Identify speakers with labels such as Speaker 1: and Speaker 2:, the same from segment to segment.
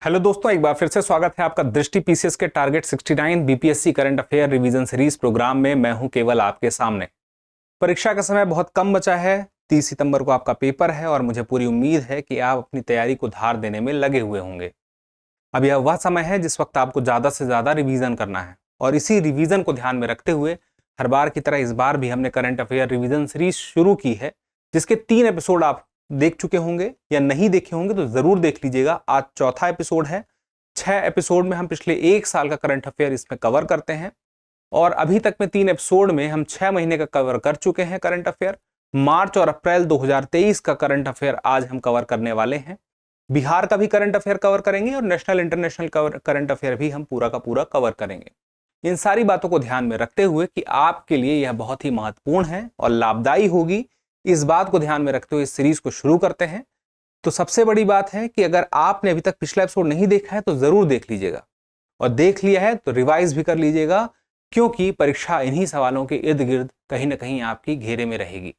Speaker 1: Hello दोस्तों, एक बार फिर से स्वागत है आपका दृष्टि पीसीएस के target 69 BPSC current affair revision series program में। मैं हूं केवल आपके सामने। परीक्षा का समय बहुत कम बचा है। 30 सितंबर को आपका पेपर है और मुझे पूरी उम्मीद है कि आप अपनी तैयारी को धार देने में लगे हुए होंगे। अब यह वह समय है जिस वक्त आपको ज्यादा से ज्यादा रिवीजन करना है और इसी रिवीजन को ध्यान में रखते हुए हर बार की तरह इस बार भी हमने करंट अफेयर रिवीजन सीरीज शुरू की है, जिसके 3 एपिसोड आप देख चुके होंगे या नहीं देखे होंगे तो जरूर देख लीजिएगा। आज चौथा एपिसोड है। 6 एपिसोड में हम पिछले 1 साल का करंट अफेयर इसमें कवर करते हैं और अभी तक में 3 एपिसोड में हम 6 महीने का कवर कर चुके हैं करंट अफेयर। मार्च और अप्रैल 2023 का करंट अफेयर आज हम कवर करने वाले हैं। बिहार का भी करंट अफेयर कवर करेंगे और नेशनल इंटरनेशनल करंट अफेयर भी हम पूरा का पूरा कवर करेंगे। इन सारी बातों को ध्यान में रखते हुए कि आपके लिए यह बहुत ही महत्वपूर्ण है और लाभदायी होगी, इस बात को ध्यान में रखते हुए इस सीरीज को शुरू करते हैं। तो सबसे बड़ी बात है कि अगर आपने अभी तक पिछला एपिसोड नहीं देखा है तो जरूर देख लीजिएगा और देख लिया है तो रिवाइज भी कर लीजिएगा, क्योंकि परीक्षा इन्हीं सवालों के इर्द गिर्द कहीं ना कहीं आपकी घेरे में रहेगी।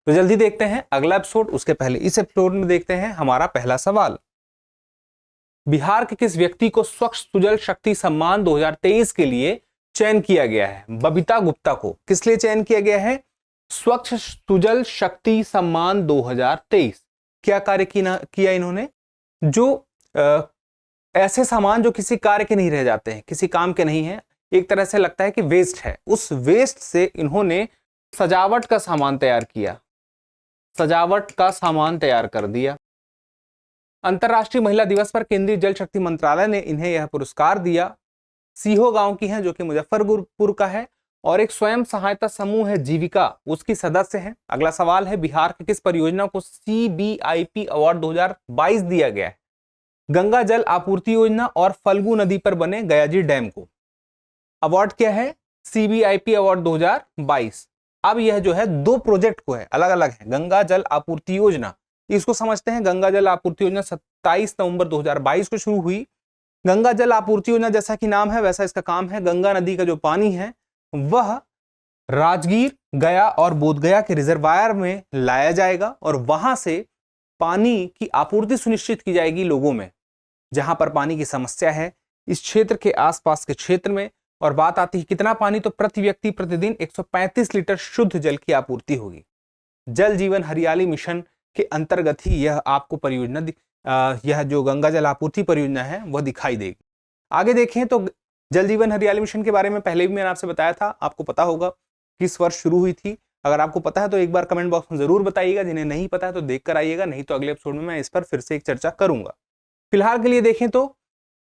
Speaker 1: तो जल्दी देखते हैं अगला एपिसोड। उसके पहले इस एपिसोड में देखते हैं हमारा पहला सवाल। बिहार के किस व्यक्ति को स्वच्छ सुजल शक्ति सम्मान 2023 के लिए चयन किया गया है? बबीता गुप्ता को किस लिए चयन किया गया है? स्वच्छ सुजल शक्ति सम्मान 2023। क्या कार्य किया इन्होंने? जो ऐसे सामान जो किसी कार्य के नहीं रह जाते हैं, किसी काम के नहीं है, एक तरह से लगता है कि वेस्ट है, उस वेस्ट से इन्होंने सजावट का सामान तैयार किया, सजावट का सामान तैयार कर दिया। अंतरराष्ट्रीय महिला दिवस पर केंद्रीय जल शक्ति मंत्रालय ने इन्हें यह पुरस्कार दिया। सीहो गांव की हैं जो कि मुजफ्फरपुर का है और एक स्वयं सहायता समूह है जीविका, उसकी सदस्य हैं। अगला सवाल है, बिहार की किस परियोजना को CBIP अवार्ड 2022 दिया गया है? गंगा जल आपूर्ति योजना और फल्गु नदी पर बने गयाजी डैम को। अवार्ड क्या है? CBIP award 2022। अब यह जो है 2 प्रोजेक्ट को है, अलग अलग है। गंगा जल आपूर्ति योजना, इसको समझते हैं। गंगा जल आपूर्ति योजना 27 नवंबर 2022 को शुरू हुई। गंगा जल आपूर्ति योजना जैसा कि नाम है वैसा इसका काम है। गंगा नदी का जो पानी है वह राजगीर, गया और बोधगया के रिजर्वायर में लाया जाएगा और वहां से पानी की आपूर्ति सुनिश्चित की जाएगी लोगों में जहां पर पानी की समस्या है, इस क्षेत्र के आसपास के क्षेत्र में। और बात आती है कितना पानी, तो प्रति व्यक्ति प्रतिदिन 135 लीटर शुद्ध जल की आपूर्ति होगी। जल जीवन हरियाली मिशन के अंतर्गत ही यह आपको परियोजना, यह जो गंगा जल आपूर्ति परियोजना है वह दिखाई देगी। आगे देखें तो जल जीवन हरियाली मिशन के बारे में पहले भी मैंने आपसे बताया था, आपको पता होगा किस वर्ष शुरू हुई थी। अगर आपको पता है तो एक बार कमेंट बॉक्स में जरूर बताइएगा, जिन्हें नहीं पता है तो देख कर आइएगा, नहीं तो अगले एपिसोड में मैं इस पर फिर से एक चर्चा करूंगा। फिलहाल के लिए देखें तो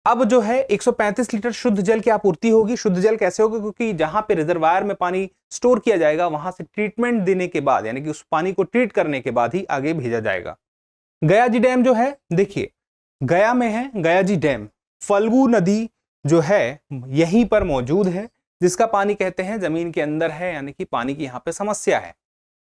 Speaker 1: अब जो है 135 लीटर शुद्ध जल की आपूर्ति होगी। शुद्ध जल कैसे होगा? क्योंकि जहां पे रिजर्वायर में पानी स्टोर किया जाएगा वहां से ट्रीटमेंट देने के बाद, यानी कि उस पानी को ट्रीट करने के बाद ही आगे भेजा जाएगा। गयाजी डैम जो है, देखिए गया में है गयाजी डैम, फल्गु नदी जो है यहीं पर मौजूद है, जिसका पानी कहते हैं जमीन के अंदर है, यानी कि पानी की यहाँ पे समस्या है।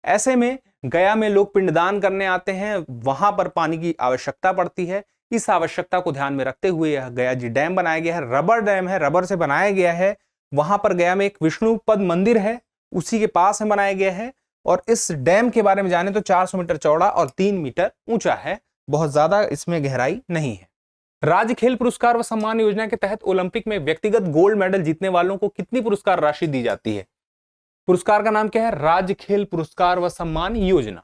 Speaker 1: ऐसे में गया में लोग पिंडदान करने आते हैं, वहां पर पानी की आवश्यकता पड़ती है। इस आवश्यकता को ध्यान में रखते हुए यह गयाजी डैम बनाया गया है। रबर डैम है, रबर से बनाया गया है। वहां पर गया में एक विष्णुपद मंदिर है, उसी के पास में बनाया गया है। और इस डैम के बारे में जाने तो 400 मीटर चौड़ा और 3 मीटर ऊंचा है, बहुत ज्यादा इसमें गहराई नहीं है। राज्य खेल पुरस्कार व सम्मान योजना के तहत ओलंपिक में व्यक्तिगत गोल्ड मेडल जीतने वालों को कितनी पुरस्कार राशि दी जाती है? पुरस्कार का नाम क्या है? राज्य खेल पुरस्कार व सम्मान योजना।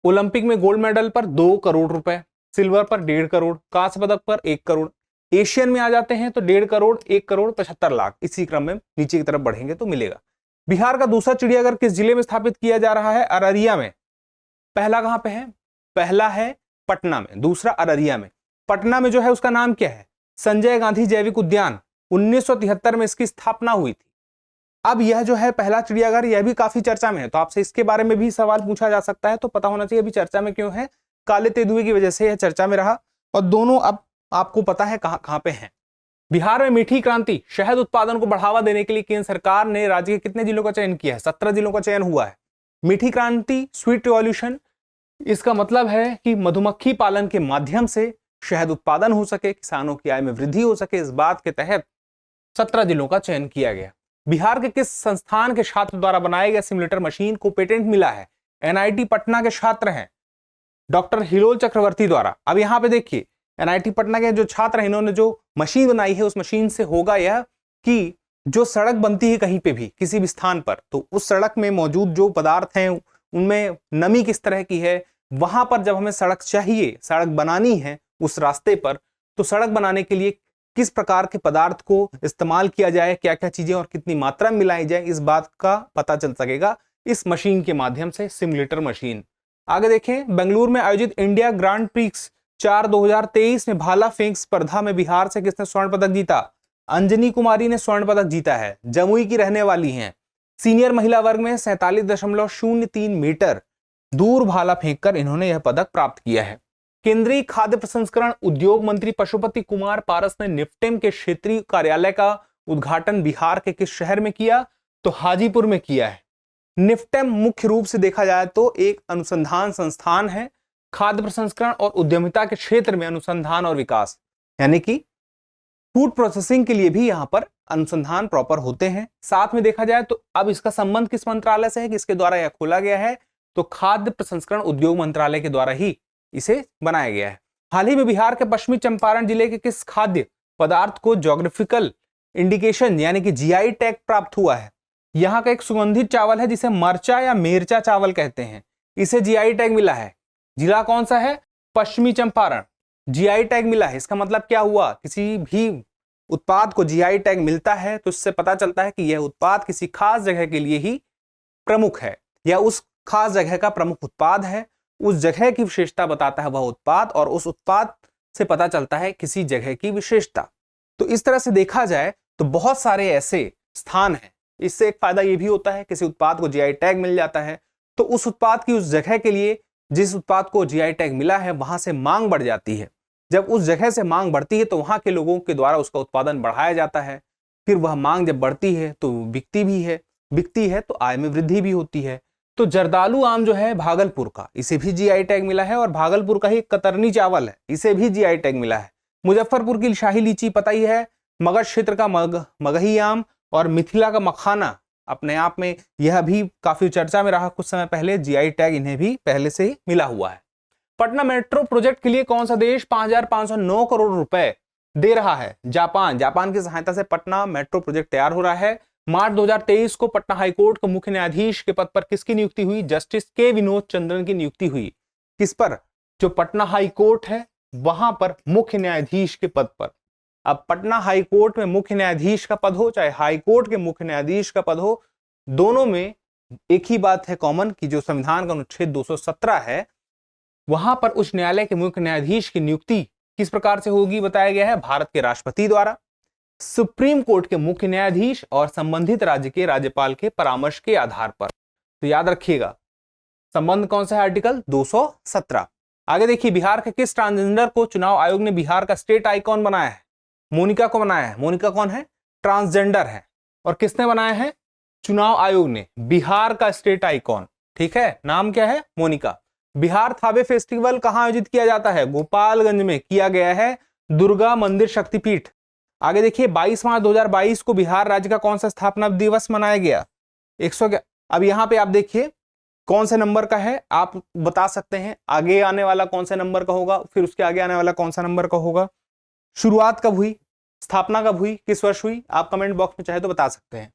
Speaker 1: ओलंपिक में गोल्ड मेडल पर 2 करोड़ रुपए, सिल्वर पर 1.5 करोड़, कांस्य पदक पर 1 करोड़। एशियन में आ जाते हैं तो 1.5 करोड़, 1 करोड़ 75 लाख, इसी क्रम में नीचे की तरफ बढ़ेंगे तो मिलेगा। बिहार का दूसरा चिड़ियाघर किस जिले में स्थापित किया जा रहा है? अररिया में। पहला कहां पे है? पहला है पटना में, दूसरा अररिया में। पटना में जो है उसका नाम क्या है? संजय गांधी जैविक उद्यान। 1973 में इसकी स्थापना हुई थी। अब यह जो है पहला चिड़ियाघर, यह भी काफी चर्चा में है, तो आपसे इसके बारे में भी सवाल पूछा जा सकता है, तो पता होना चाहिए अभी चर्चा में क्यों है। काले तेंदुए की वजह से यह चर्चा में रहा और दोनों अब आपको पता है कहां पे हैं। बिहार में मीठी क्रांति शहद उत्पादन को बढ़ावा देने के लिए केंद्र सरकार ने राज्य के कितने जिलों का चयन किया है? 17 जिलों का चयन हुआ है। मीठी क्रांति, स्वीट रिवॉल्यूशन, इसका मतलब है कि मधुमक्खी पालन के माध्यम से शहद उत्पादन हो सके, किसानों की आय में वृद्धि हो सके, इस बात के तहत 17 जिलों का चयन किया गया। बिहार के किस संस्थान के छात्र द्वारा बनाए गए सिमुलेटर मशीन को पेटेंट मिला है? NIT पटना के छात्र हैं डॉक्टर हिलोल चक्रवर्ती द्वारा। अब यहां पे देखिए एनआईटी पटना के जो छात्र हैं इन्होंने जो मशीन बनाई है उस मशीन से होगा यह कि जो सड़क बनती है कहीं पे भी किसी भी स्थान पर, तो उस सड़क में मौजूद जो पदार्थ हैं उनमें नमी किस तरह की है, वहां पर जब हमें सड़क चाहिए, सड़क बनानी है उस रास्ते पर, तो सड़क बनाने के लिए किस प्रकार के पदार्थ को इस्तेमाल किया जाए, क्या क्या चीजें और कितनी मात्रा में मिलाई जाए, इस बात का पता चल सकेगा इस मशीन के माध्यम से, सिमुलेटर मशीन। आगे देखें, बेंगलुरु में आयोजित इंडिया ग्रांड प्रिक्स 2023 में भाला फेंक स्पर्धा में बिहार से किसने स्वर्ण पदक जीता? अंजनी कुमारी ने स्वर्ण पदक जीता है, जमुई की रहने वाली हैं। सीनियर महिला वर्ग में 47.03 मीटर दूर भाला फेंककर इन्होंने यह पदक प्राप्त किया है। केंद्रीय खाद्य प्रसंस्करण उद्योग मंत्री पशुपति कुमार पारस ने निफ्टेम के क्षेत्रीय कार्यालय का उद्घाटन बिहार के किस शहर में किया? तो हाजीपुर में किया है। निफ्टेम मुख्य रूप से देखा जाए तो एक अनुसंधान संस्थान है, खाद्य प्रसंस्करण और उद्यमिता के क्षेत्र में अनुसंधान और विकास, यानी कि फूड प्रोसेसिंग के लिए भी यहां पर अनुसंधान प्रॉपर होते हैं। साथ में देखा जाए तो अब इसका संबंध किस मंत्रालय से है, किसके द्वारा यह खोला गया है? तो खाद्य प्रसंस्करण उद्योग मंत्रालय के द्वारा ही इसे बनाया गया है। हाल ही में बिहार के पश्चिमी चंपारण जिले के किस खाद्य पदार्थ को ज्योग्राफिकल इंडिकेशन यानी कि जीआई टैग प्राप्त हुआ है? यहाँ का एक सुगंधित चावल है जिसे मरचा या मेरचा चावल कहते हैं, इसे जीआई टैग मिला है। जिला कौन सा है? पश्चिमी चंपारण। जीआई टैग मिला है, इसका मतलब क्या हुआ? किसी भी उत्पाद को जीआई टैग मिलता है तो इससे पता चलता है कि यह उत्पाद किसी खास जगह के लिए ही प्रमुख है, या उस खास जगह का प्रमुख उत्पाद है, उस जगह की विशेषता बताता है वह उत्पाद, और उस उत्पाद से पता चलता है किसी जगह की विशेषता। तो इस तरह से देखा जाए तो बहुत सारे ऐसे स्थान हैं। इससे एक फायदा यह भी होता है, किसी उत्पाद को जीआई टैग मिल जाता है तो उस उत्पाद की उस जगह के लिए, जिस उत्पाद को जीआई टैग मिला है वहां से मांग बढ़ जाती है। जब उस जगह से मांग बढ़ती है तो वहां के लोगों के द्वारा उसका उत्पादन बढ़ाया जाता है, फिर वह मांग जब बढ़ती है तो बिकती है तो आय में वृद्धि भी होती है। तो जर्दालू आम जो है भागलपुर का, इसे भी जीआई टैग मिला है, और भागलपुर का ही कतरनी चावल है, इसे भी जीआई टैग मिला है। मुजफ्फरपुर की शाही लीची पता ही है, मगध क्षेत्र का मगही आम और मिथिला का मखाना अपने आप में यह भी काफी चर्चा में रहा कुछ समय पहले, जीआई टैग इन्हें भी पहले से ही मिला हुआ है। पटना मेट्रो प्रोजेक्ट के लिए कौन सा देश 5,509 करोड़ रुपए दे रहा है? जापान। जापान की सहायता से पटना मेट्रो प्रोजेक्ट तैयार हो रहा है। मार्च 2023 को पटना हाईकोर्ट के मुख्य न्यायाधीश के पद पर किसकी नियुक्ति हुई? जस्टिस के विनोद चंद्रन की नियुक्ति हुई। किस पर? जो पटना हाईकोर्ट है वहां पर मुख्य न्यायाधीश के पद पर। अब पटना हाईकोर्ट में मुख्य न्यायाधीश का पद हो चाहे हाईकोर्ट के मुख्य न्यायाधीश का पद हो, दोनों में एक ही बात है कॉमन कि जो संविधान का अनुच्छेद 217 है वहां पर उच्च न्यायालय के मुख्य न्यायाधीश की नियुक्ति किस प्रकार से होगी बताया गया है? भारत के राष्ट्रपति द्वारा, सुप्रीम कोर्ट के मुख्य न्यायाधीश और संबंधित राज्य के राज्यपाल के परामर्श के आधार पर। तो याद रखिएगा संबंध कौन सा है? आर्टिकल 217। आगे देखिए, बिहार के किस ट्रांसजेंडर को चुनाव आयोग ने बिहार का स्टेट आइकॉन बनाया है? मोनिका को बनाया है। मोनिका कौन है? ट्रांसजेंडर है। और किसने बनाया है? चुनाव आयोग ने। बिहार का स्टेट आइकॉन, ठीक है, नाम क्या है? मोनिका। बिहार थावे फेस्टिवल कहां आयोजित किया जाता है? गोपालगंज में किया गया है, दुर्गा मंदिर शक्तिपीठ। आगे देखिए, 22 मार्च 2022 को बिहार राज्य का कौन सा स्थापना दिवस मनाया गया? 100। अब यहां पे आप देखिए कौन से नंबर का है, आप बता सकते हैं आगे आने वाला कौन से नंबर का होगा, फिर उसके आगे आने वाला कौन सा नंबर का होगा। शुरुआत कब हुई, स्थापना कब हुई, किस वर्ष हुई, आप कमेंट बॉक्स में चाहे तो बता सकते हैं।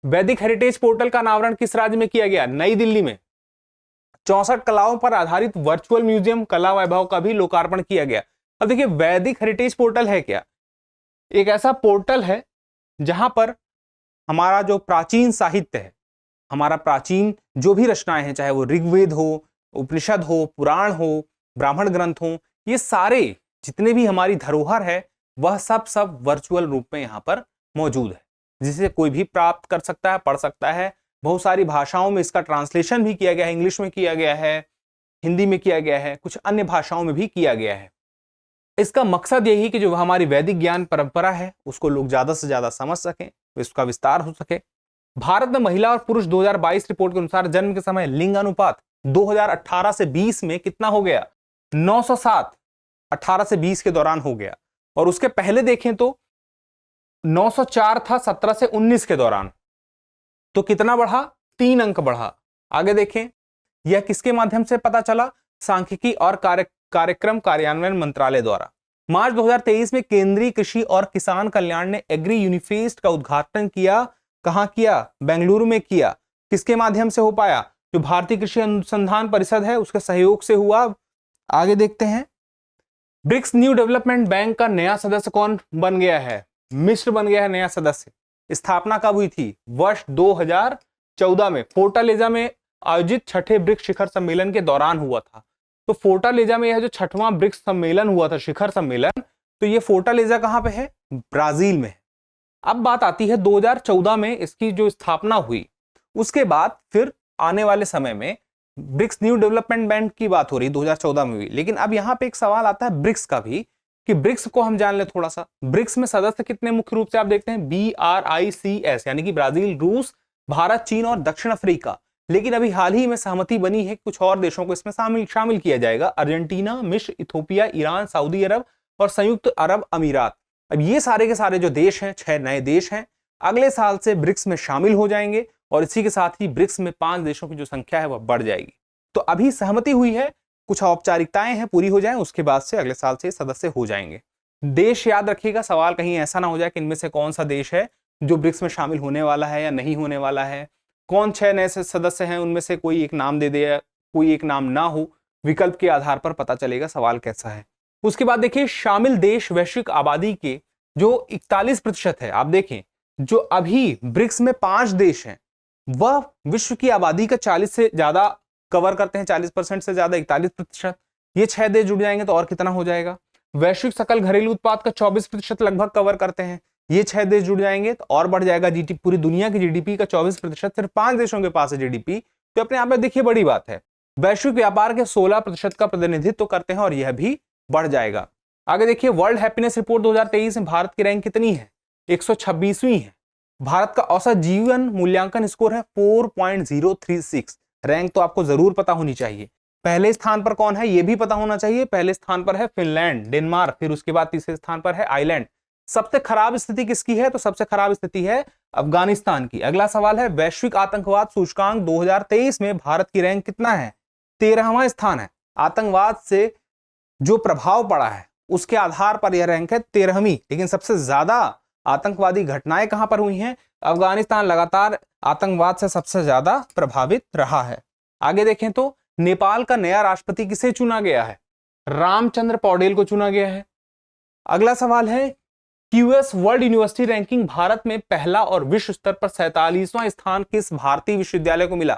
Speaker 1: वैदिक हेरिटेज पोर्टल का अनावरण किस राज्य में किया गया? नई दिल्ली में। 64 कलाओं पर आधारित वर्चुअल म्यूजियम कला वैभव का भी लोकार्पण किया गया। अब देखिए, वैदिक हेरिटेज पोर्टल है क्या? एक ऐसा पोर्टल है जहां पर हमारा जो प्राचीन साहित्य है, हमारा प्राचीन जो भी रचनाएं हैं, चाहे वो ऋग्वेद हो, उपनिषद हो, पुराण हो, ब्राह्मण ग्रंथ हो, ये सारे जितने भी हमारी धरोहर है वह सब वर्चुअल रूप में यहाँ पर मौजूद है, जिसे कोई भी प्राप्त कर सकता है, पढ़ सकता है। बहुत सारी भाषाओं में इसका ट्रांसलेशन भी किया गया है, इंग्लिश में किया गया है, हिंदी में किया गया है, कुछ अन्य भाषाओं में भी किया गया है। इसका मकसद यही कि जो हमारी वैदिक ज्ञान परंपरा है उसको लोग ज्यादा से ज्यादा समझ सकें, उसका विस्तार हो सके। भारत में महिला और पुरुष 2022 रिपोर्ट के अनुसार जन्म के समय लिंग अनुपात 2018 से 20 में कितना हो गया? 907 18 से 20 के दौरान हो गया, और उसके पहले देखें तो 904 था 17 से 19 के दौरान। तो कितना बढ़ा? 3 अंक बढ़ा। आगे देखें, यह किसके माध्यम से पता चला? सांख्यिकी और कार्यक्रम कार्यान्वयन मंत्रालय द्वारा। मार्च 2023 में केंद्रीय कृषि और किसान कल्याण ने एग्री यूनिफेस्ट का उद्घाटन किया। कहां किया? बेंगलुरु में किया। किसके माध्यम से हो पाया? जो भारतीय कृषि अनुसंधान परिषद है उसके सहयोग से हुआ। आगे देखते हैं, ब्रिक्स न्यू डेवलपमेंट बैंक का नया सदस्य कौन बन गया है? मिस्र बन गया है नया सदस्य। स्थापना कब हुई थी? वर्ष 2014 में फोर्टालेजा में आयोजित छठे ब्रिक्स शिखर सम्मेलन के दौरान हुआ था। तो फोर्टालेजा में यह जो छठवां ब्रिक्स सम्मेलन हुआ था, शिखर सम्मेलन, तो ये फोर्टालेजा कहां पे है? ब्राजील में है। अब बात आती है 2014 में इसकी जो स्थापना हुई, उसके बाद फिर आने वाले समय में ब्रिक्स न्यू डेवलपमेंट बैंक की बात हो रही 2014 में हुई। लेकिन अब यहां पे एक सवाल आता है ब्रिक्स का भी, कि ब्रिक्स को हम जान ले थोड़ा सा। ब्रिक्स में सदस्य कितने मुख्य रूप से आप देखते हैं? BRICS, यानी कि ब्राजील, रूस, भारत, चीन और दक्षिण अफ्रीका। लेकिन अभी हाल ही में सहमति बनी है कुछ और देशों को इसमें शामिल किया जाएगा। अर्जेंटीना, मिस्र, इथोपिया, ईरान, सऊदी अरब और संयुक्त अरब अमीरात। अब ये सारे के सारे जो देश हैं, 6 नए देश हैं, अगले साल से ब्रिक्स में शामिल हो जाएंगे और इसी के साथ ही ब्रिक्स में 5 देशों की जो संख्या है वह बढ़ जाएगी। तो अभी सहमति हुई है, कुछ औपचारिकताएं हैं, पूरी हो जाएं, उसके बाद से अगले साल से सदस्य हो जाएंगे। देश याद रखिएगा, सवाल कहीं ऐसा ना हो जाए कि इनमें से कौन सा देश है जो ब्रिक्स में शामिल होने वाला है या नहीं होने वाला है। कौन 6 नए सदस्य हैं उनमें से कोई एक नाम दे दे या कोई एक नाम ना हो, विकल्प के आधार पर पता चलेगा सवाल कैसा है। उसके बाद देखिए, शामिल देश वैश्विक आबादी के जो 41% है। आप देखें, जो अभी ब्रिक्स में 5 देश हैं वह विश्व की आबादी का 40 से ज्यादा कवर करते हैं, 40% से ज्यादा, 41%। ये 6 देश जुड़ जाएंगे तो और कितना हो जाएगा? वैश्विक सकल घरेलू उत्पाद का 24% लगभग कवर करते हैं। ये 6 देश जुड़ जाएंगे तो और बढ़ जाएगा। जीडीपी, पूरी दुनिया की जीडीपी का 24% सिर्फ 5 देशों के पास है जीडीपी, तो अपने आप में देखिए बड़ी बात है। वैश्विक व्यापार के 16% का प्रतिनिधित्व करते हैं और यह भी बढ़ जाएगा। आगे देखिए, वर्ल्ड हैप्पीनेस रिपोर्ट 2023 में भारत की रैंक कितनी है? 126वीं है। भारत का औसत जीवन मूल्यांकन स्कोर है 4.036। रैंक तो आपको जरूर पता होनी चाहिए। पहले स्थान पर कौन है? यह भी पता होना चाहिए। पहले स्थान पर है फिनलैंड, डेनमार्क, फिर उसके बाद तीसरे स्थान पर है आइलैंड। सबसे खराब स्थिति किसकी है? तो सबसे खराब स्थिति है अफगानिस्तान की। अगला सवाल है, वैश्विक आतंकवाद सूचकांक 2023 में भारत की रैंक कितना है? 13वां स्थान है। आतंकवाद से जो प्रभाव पड़ा है उसके आधार पर यह रैंक है 13वीं। लेकिन सबसे ज्यादा आतंकवादी घटनाएं कहां पर हुई हैं? अफगानिस्तान लगातार आतंकवाद से सबसे ज्यादा प्रभावित रहा है। आगे देखें तो नेपाल का नया राष्ट्रपति किसे चुना गया है? रामचंद्र पौडेल को चुना गया है। अगला सवाल है, QS world university ranking Bharat में पहला और विश्व स्तर पर 47वां स्थान किस भारतीय विश्वविद्यालय को मिला?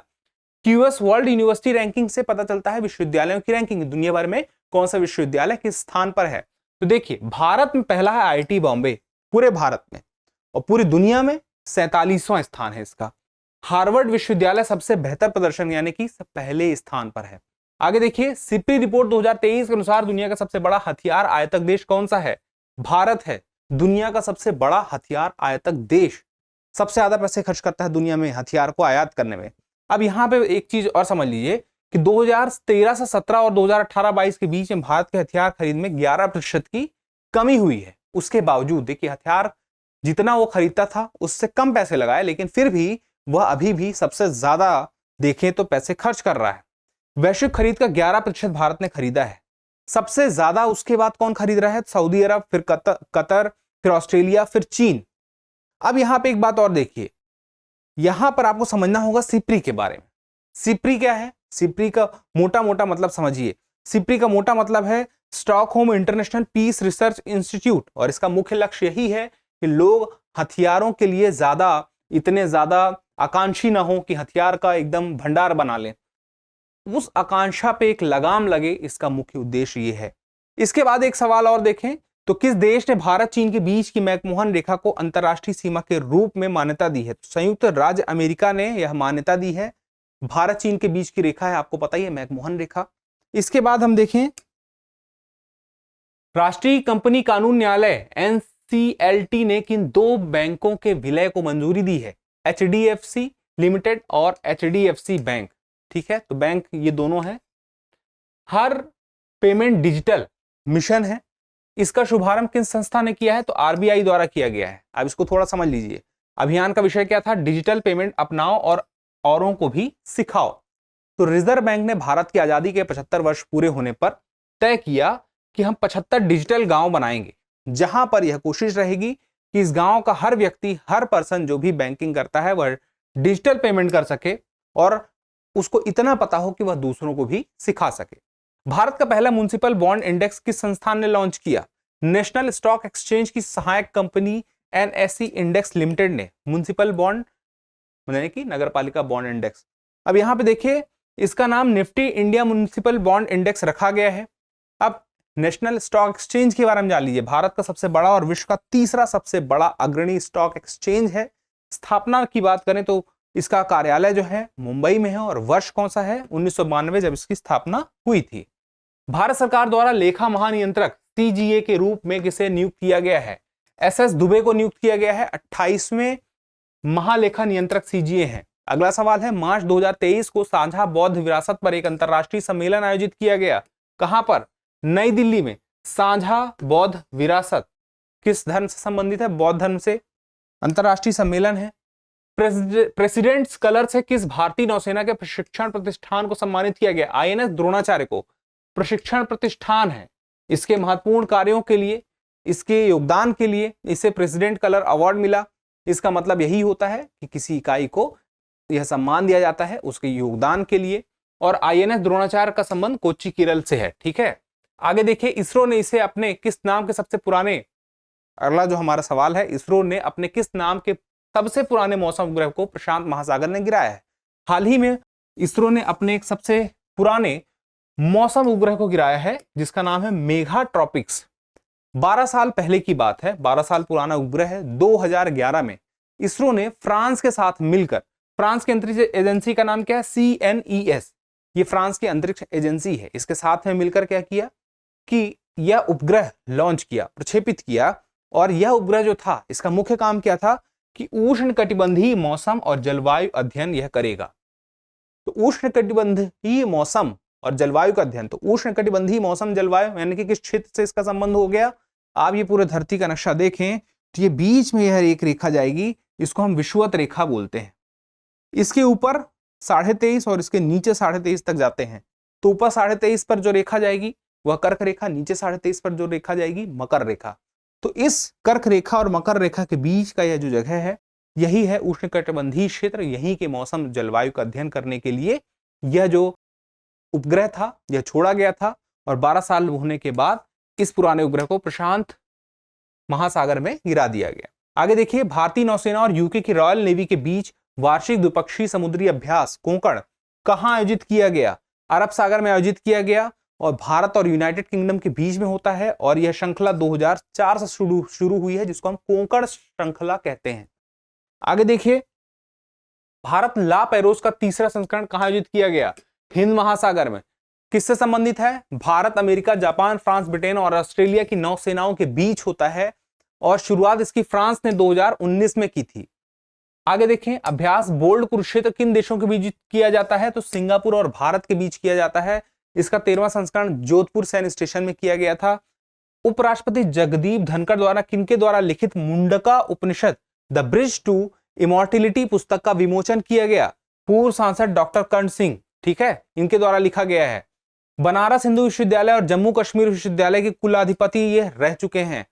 Speaker 1: क्यूएस वर्ल्ड यूनिवर्सिटी रैंकिंग से पता चलता है विश्वविद्यालयों की रैंकिंग, दुनिया भर में कौन सा विश्वविद्यालय किस स्थान पर है। तो देखिए, भारत में पहला है आईआईटी बॉम्बे, पूरे भारत में, और पूरी दुनिया में 47वां स्थान है इसका। हार्वर्ड विश्वविद्यालय सबसे बेहतर प्रदर्शन यानी कि पहले स्थान पर है। आगे देखिए, सिप्री रिपोर्ट 2023 के अनुसार दुनिया का सबसे बड़ा हथियार आयातक देश कौन सा है? भारत है। दुनिया का सबसे बड़ा हथियार आयातक देश, सबसे ज्यादा पैसे खर्च करता है दुनिया में हथियार को आयात करने में। अब यहां पे एक चीज और समझ लीजिए कि 2013 से 17 और 2018-22 के बीच में भारत के हथियार खरीद में 11% की कमी हुई है। उसके बावजूद देखिए, हथियार जितना वो खरीदता था उससे कम पैसे लगाए, लेकिन फिर भी वह अभी भी सबसे ज्यादा देखें तो पैसे खर्च कर रहा है। वैश्विक खरीद का 11% भारत ने खरीदा है। सबसे ज्यादा उसके बाद कौन खरीद रहा है? सऊदी अरब, फिर कतर, फिर ऑस्ट्रेलिया, फिर चीन। अब यहां पे एक बात और देखिए, यहां पर आपको समझना होगा सिप्री के बारे में। सिप्री क्या है? सिप्री का मोटा मोटा मतलब समझिए। सिप्री का मोटा मतलब है Stockholm International Peace Research Institute, और इसका मुख्य लक्ष्य यही है कि लोग हथियारों के लिए इतने ज्यादा आकांक्षी ना हो कि हथियार का एकदम भंडार बना लें। उस आकांक्षा पे एक लगाम लगे, इसका मुख्य उद्देश्य ये है। इसके बाद एक सवाल और देखें तो किस देश ने भारत चीन के बीच की मैकमोहन रेखा को अंतरराष्ट्रीय सीमा के रूप में मान्यता दी है? तो संयुक्त राज्य अमेरिका ने यह मान्यता दी है। भारत चीन के बीच की रेखा है, आपको पता ही है, मैकमोहन रेखा। इसके बाद हम देखें, राष्ट्रीय कंपनी कानून न्यायालय एनसीएलटी ने किन 2 बैंकों के विलय को मंजूरी दी है? एचडीएफसी लिमिटेड और एचडीएफसी बैंक। ठीक है, तो बैंक ये दोनों हैं। हर पेमेंट डिजिटल मिशन है, इसका शुभारंभ किन संस्था ने किया है? तो आरबीआई द्वारा किया गया है। अब इसको थोड़ा समझ लीजिए। अभियान का विषय क्या था? डिजिटल पेमेंट अपनाओ और औरों को भी सिखाओ। तो रिजर्व बैंक ने भारत की आजादी के 75 वर्ष पूरे होने पर तय किया कि हम 75 डिजिटल गांव बनाएंगे, जहां पर यह कोशिश रहेगी कि इस गांव का हर व्यक्ति, हर पर्सन जो भी बैंकिंग करता है वह डिजिटल पेमेंट कर सके और उसको इतना पता हो कि वह दूसरों को भी सिखा सके। भारत का पहला म्युनिसिपल बॉन्ड इंडेक्स किस संस्थान ने लॉन्च किया? नेशनल स्टॉक एक्सचेंज की सहायक कंपनी एनएससी इंडेक्स लिमिटेड ने म्युनिसिपल बॉन्ड यानी कि नगरपालिका बॉन्ड इंडेक्स, अब यहां पे देखिए इसका नाम Nifty India municipal bond index रखा गया है। अब नेशनल स्टॉक एक्सचेंज के बारे में जान लीजिए। भारत का सबसे बड़ा और विश्व का तीसरा सबसे बड़ा अग्रणी स्टॉक एक्सचेंज है। स्थापना की बात करें तो इसका कार्यालय जो है मुंबई में है और वर्ष कौन सा है? 1992 जब इसकी स्थापना हुई थी। भारत सरकार द्वारा लेखा महानियंत्रक सीजीए के रूप में किसे नियुक्त किया गया है? एसएस दुबे को नियुक्त किया गया है। 28वें महालेखा नियंत्रक सीजीए हैं। अगला सवाल है, मार्च 2023 को साझा बौद्ध विरासत पर एक अंतरराष्ट्रीय सम्मेलन आयोजित किया गया। कहां पर? नई दिल्ली में। साझा बौद्ध विरासत किस धर्म से संबंधित है? बौद्ध धर्म से। अंतरराष्ट्रीय सम्मेलन है। प्रेसिडेंट्स कलर से किस भारतीय नौसेना के प्रशिक्षण प्रतिष्ठान को सम्मानित किया गया? आईएनएस द्रोणाचार्य को प्रशिक्षण प्रतिष्ठान है। इसके महत्वपूर्ण कार्यों के लिए, इसके योगदान के लिए इसे प्रेसिडेंट कलर अवार्ड मिला। इसका मतलब यही होता है कि किसी इकाई को यह सम्मान दिया जाता है उसके योगदान के लिए। और आईएनएस द्रोणाचार्य का संबंध कोच्चि केरल से है। ठीक है, आगे देखिए, इसरो ने इसे अपने किस नाम के सबसे पुराने, अगला जो हमारा सवाल है, इसरो ने अपने किस नाम के सबसे पुराने मौसम उपग्रह को प्रशांत महासागर में गिराया है? हाल ही में इसरो ने अपने एक सबसे पुराने मौसम उपग्रह को गिराया है जिसका नाम है मेघा ट्रॉपिक्स। 12 साल पहले की बात है, 12 साल पुराना उपग्रह है। 2011 में इसरो ने फ्रांस के साथ मिलकर, फ्रांस की अंतरिक्ष एजेंसी का नाम क्या है? CNES, ये फ्रांस की अंतरिक्ष एजेंसी है। इसके साथ में मिलकर क्या किया कि यह उपग्रह लॉन्च किया, प्रक्षेपित किया। और यह उपग्रह जो था इसका मुख्य काम क्या था कि उष्णकटिबंधीय मौसम और जलवायु अध्ययन यह करेगा। तो उष्णकटिबंधीय मौसम और जलवायु का अध्ययन, तो उष्णकटिबंधीय मौसम जलवायु यानी कि किस क्षेत्र से इसका संबंध हो गया? आप ये पूरे धरती का नक्शा देखें तो ये बीच में यह एक रेखा जाएगी, इसको हम विषुवत रेखा बोलते हैं। इसके ऊपर 23.5 और इसके नीचे 23.5 तक जाते हैं। तो ऊपर 23.5 पर जो रेखा जाएगी वह कर्क रेखा, नीचे 23.5 पर जो रेखा जाएगी मकर रेखा। तो इस कर्क रेखा और मकर रेखा के बीच का यह जो जगह है यही है उष्णकटिबंधीय क्षेत्र। यहीं के मौसम जलवायु का अध्ययन करने के लिए यह जो उपग्रह था यह छोड़ा गया था और 12 साल होने के बाद इस पुराने उपग्रह को प्रशांत महासागर में गिरा दिया गया। आगे देखिए, भारतीय नौसेना और यूके की रॉयल नेवी के बीच वार्षिक द्विपक्षीय समुद्री अभ्यास कोंकण कहां आयोजित किया गया? अरब सागर में आयोजित किया गया और भारत और यूनाइटेड किंगडम के बीच में होता है। और यह श्रृंखला 2004 से शुरू हुई है जिसको हम कोंकण श्रृंखला कहते हैं। आगे देखिए, भारत ला पैरोस का तीसरा संस्करण कहां आयोजित किया गया? हिंद महासागर में। किससे संबंधित है? Bharat, America, Japan, France, Britain और ऑस्ट्रेलिया की नौसेनाओं के बीच होता है और शुरुआत इसकी फ्रांस ने 2019 में की थी। आगे देखें, अभ्यास बोल्ड कुरुक्षेत्र किन देशों के बीच किया जाता है? तो सिंगापुर और भारत के बीच किया जाता है। इसका 13वां संस्करण जोधपुर सैन्य स्टेशन में किया गया था। उपराष्ट्रपति जगदीप धनखड़ द्वारा किनके द्वारा लिखित मुंडका उपनिषद द ब्रिज टू इमॉर्टिलिटी पुस्तक का विमोचन किया गया? पूर्व सांसद डॉक्टर कर्ण सिंह, ठीक है, इनके द्वारा लिखा गया है। बनारस हिंदू विश्वविद्यालय और जम्मू कश्मीर विश्वविद्यालय के कुलाधिपति ये रह चुके हैं।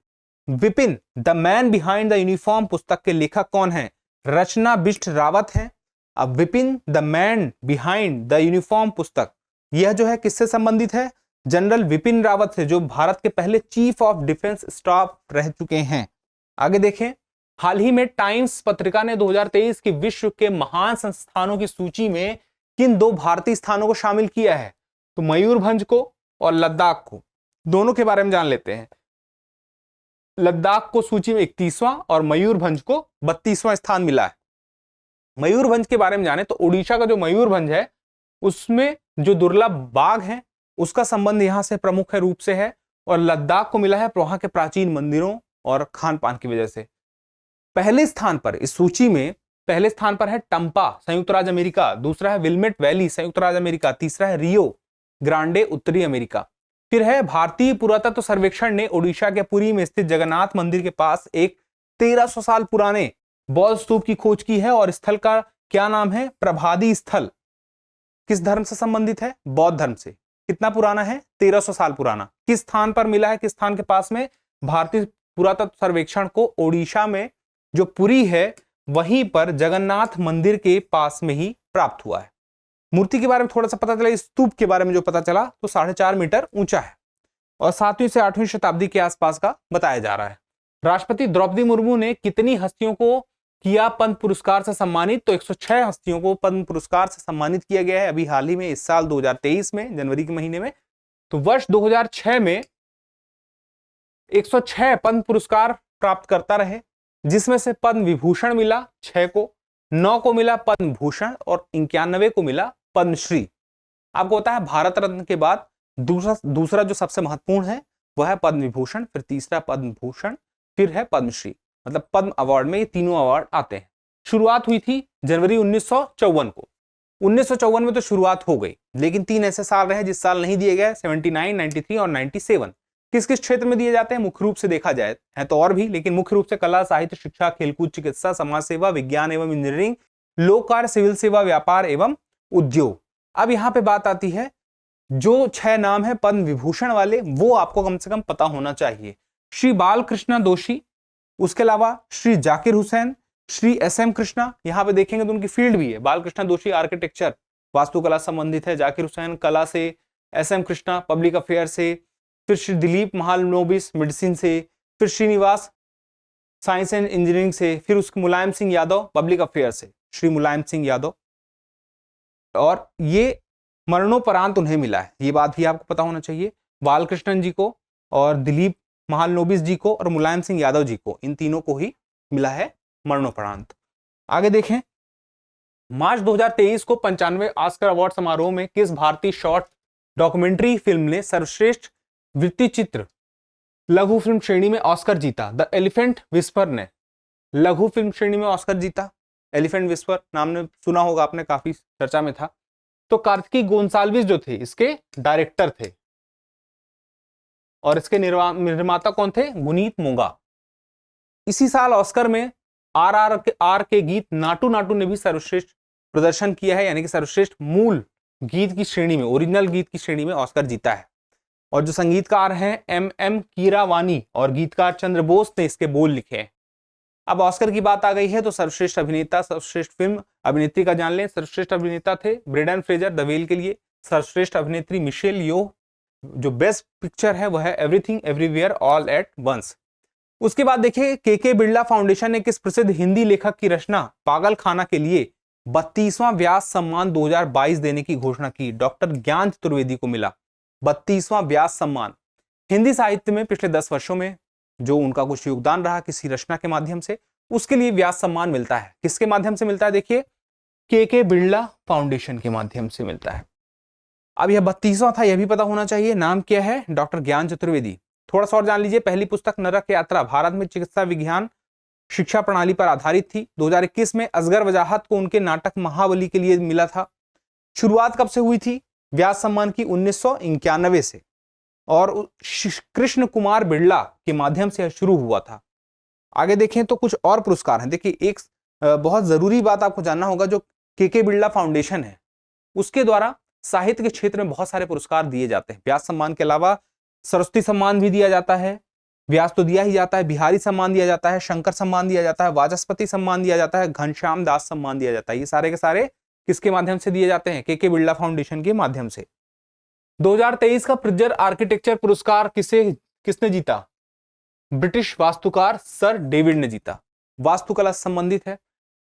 Speaker 1: Vipin the man behind the uniform पुस्तक के लेखक कौन है? रचना बिष्ट रावत है। अब Vipin the man behind the uniform पुस्तक यह जो है किससे संबंधित है? जनरल विपिन रावत से, जो भारत के पहले चीफ ऑफ डिफेंस स्टाफ रह चुके हैं। आगे देखें, हाल ही में टाइम्स पत्रिका ने 2023 की विश्व के महान संस्थानों की सूची में किन 2 भारतीय स्थानों को शामिल किया है? तो मयूरभंज को और लद्दाख को। दोनों के बारे में जान लेते हैं। लद्दाख को सूची में 31वां और मयूरभंज को 32वां स्थान मिला है। मयूरभंज के बारे में जाने तो ओडिशा का जो मयूरभंज है उसमें जो दुर्लभ बाघ है उसका संबंध यहां से प्रमुख रूप से है और लद्दाख को मिला है वहां के प्राचीन मंदिरों और खान पान की वजह से। पहले स्थान पर इस सूची में पहले स्थान पर है टंपा, संयुक्त राज्य अमेरिका। दूसरा है विल्मेट वैली, संयुक्त राज्य अमेरिका। तीसरा है रियो ग्रांडे, उत्तरी अमेरिका। फिर है भारतीय पुरातत्व सर्वेक्षण ने ओडिशा के पुरी में स्थित जगन्नाथ मंदिर के पास एक 1300 साल पुराने बौद्ध स्तूप की खोज की है और स्थल का क्या नाम है? प्रभादी स्थल। किस धर्म से संबंधित है? बौद्ध धर्म से। कितना पुराना है? 1300 साल पुराना। किस स्थान पर मिला है? किस स्थान के पास में? भारतीय पुरातत्व सर्वेक्षण को ओडिशा में जो पुरी है वहीं पर जगन्नाथ मंदिर के पास में ही प्राप्त हुआ है। मूर्ति के बारे में थोड़ा सा पता चला, स्तूप के बारे में जो पता चला तो 4.5 मीटर ऊंचा है और 7वीं से 8वीं शताब्दी के आसपास का बताया जा रहा है। राष्ट्रपति द्रौपदी मुर्मू ने कितनी हस्तियों को किया पद्म पुरस्कार से सम्मानित? तो 106 हस्तियों को पद्म पुरस्कार से सम्मानित किया गया है अभी हाल ही में, इस साल 2023 में जनवरी के महीने में। तो वर्ष 2006 में 106 पद्म पुरस्कार प्राप्त करता रहे, जिसमें से पद्म विभूषण मिला 6 को, 9 को मिला पद्म भूषण और 91 को मिला पद्मश्री। आपको पता है भारत रत्न के बाद दूसरा जो सबसे महत्वपूर्ण है वह है पद्म विभूषण, फिर तीसरा पद्म भूषण, फिर है पद्मश्री। मतलब पद्म अवार्ड में ये तीनों अवार्ड आते हैं। शुरुआत हुई थी जनवरी 1954 को। 1954 में तो शुरुआत हो गई, लेकिन 3 ऐसे साल रहे जिस साल नहीं दिए गए, 79, 93 और 97। किस किस क्षेत्र में दिए जाते हैं? मुख्य रूप से देखा जाए है तो और भी, लेकिन मुख्य रूप से कला, साहित्य, शिक्षा, खेलकूद, चिकित्सा, समाज सेवा, विज्ञान एवं इंजीनियरिंग, लोक कार्य, सिविल सेवा, व्यापार एवं उद्योग। अब यहाँ पे बात आती है, जो 6 नाम है पद्म विभूषण वाले वो आपको कम से कम पता होना चाहिए। श्री बालकृष्ण दोषी, उसके अलावा श्री जाकिर हुसैन, श्री SM कृष्णा। यहाँ पे देखेंगे तो उनकी फील्ड भी है। बालकृष्ण दोषी आर्किटेक्चर, वास्तुकला संबंधित है, जाकिर हुसैन कला से, SM कृष्णा पब्लिक अफेयर से, फिर श्री दिलीप महालनोबिस मेडिसिन से, फिर श्रीनिवास साइंस एंड इंजीनियरिंग से, फिर उसके मुलायम सिंह यादव पब्लिक अफेयर से, श्री मुलायम सिंह यादव। और ये मरणोपरांत उन्हें मिला है, ये बात भी आपको पता होना चाहिए। बालकृष्णन जी को और दिलीप महालनोबिस जी को और मुलायम सिंह यादव जी को, इन तीनों को ही मिला है मरणोपरांत। आगे देखें, मार्च 2023 को 95वें ऑस्कर अवार्ड समारोह में किस भारतीय शॉर्ट डॉक्यूमेंट्री फिल्म ने सर्वश्रेष्ठ वृत्तीय चित्र लघु फिल्म श्रेणी में ऑस्कर जीता? द एलिफेंट विस्पर ने लघु फिल्म श्रेणी में ऑस्कर जीता। एलिफेंट विस्पर नाम ने सुना होगा आपने, काफी चर्चा में था। तो कार्तिकी गोंसाल्विस जो थे इसके डायरेक्टर थे और इसके निर्माता कौन थे? गुनीत मोंगा। इसी साल ऑस्कर में आर के गीत नाटू नाटू ने भी सर्वश्रेष्ठ प्रदर्शन किया है, यानी कि सर्वश्रेष्ठ मूल गीत की श्रेणी में, ओरिजिनल गीत की श्रेणी में ऑस्कर जीता है। और जो संगीतकार हैं MM कीरावानी और गीतकार चंद्र बोस ने इसके बोल लिखे हैं। अब ऑस्कर की बात आ गई है तो सर्वश्रेष्ठ अभिनेता, सर्वश्रेष्ठ फिल्म अभिनेत्री का जान लें। सर्वश्रेष्ठ अभिनेता थे ब्रेंडन फ्रेजर द व्हेल के लिए। सर्वश्रेष्ठ अभिनेत्री मिशेल यो। जो बेस्ट पिक्चर है वह है Everything Everywhere All at Once. उसके बाद देखिए, के बिरला फाउंडेशन ने किस प्रसिद्ध हिंदी लेखक की रचना पागल खाना के लिए 32वां व्यास सम्मान 2022 देने की घोषणा की? डॉक्टर ज्ञान चतुर्वेदी को मिला 32वां व्यास सम्मान। हिंदी साहित्य में पिछले 10 वर्षों में जो उनका कुछ योगदान रहा किसी रचना के माध्यम से, उसके लिए व्यास सम्मान मिलता है। किसके माध्यम से मिलता है? देखिए, के बिरला फाउंडेशन के माध्यम से मिलता है। अब यह 32वां था, यह भी पता होना चाहिए। नाम क्या है? डॉक्टर ज्ञान चतुर्वेदी। थोड़ा सा और जान लीजिए, पहली पुस्तक नरक यात्रा भारत में चिकित्सा विज्ञान शिक्षा प्रणाली पर आधारित थी। 2021 में असगर वजाहत को उनके नाटक महाबली के लिए मिला था। शुरुआत कब से हुई थी व्यास सम्मान की? 1991 से, और कृष्ण कुमार बिरला के माध्यम से शुरू हुआ था। आगे देखें तो कुछ और पुरस्कार हैं। देखिए, एक बहुत जरूरी बात आपको जानना होगा, जो के बिरला फाउंडेशन है उसके द्वारा साहित्य के क्षेत्र में बहुत सारे पुरस्कार दिए जाते हैं। व्यास सम्मान के अलावा सरस्वती सम्मान भी दिया जाता है, व्यास तो दिया ही जाता है, बिहारी सम्मान दिया जाता है, शंकर सम्मान दिया जाता है, वाचस्पति सम्मान दिया जाता है, घनश्याम दास सम्मान दिया जाता है। ये सारे के सारे किसके माध्यम से दिए जाते हैं? के बिरला फाउंडेशन के माध्यम से। 2023 का प्रिट्जर आर्किटेक्चर पुरस्कार किसने जीता? ब्रिटिश वास्तुकार सर डेविड ने जीता। वास्तुकला से संबंधित है,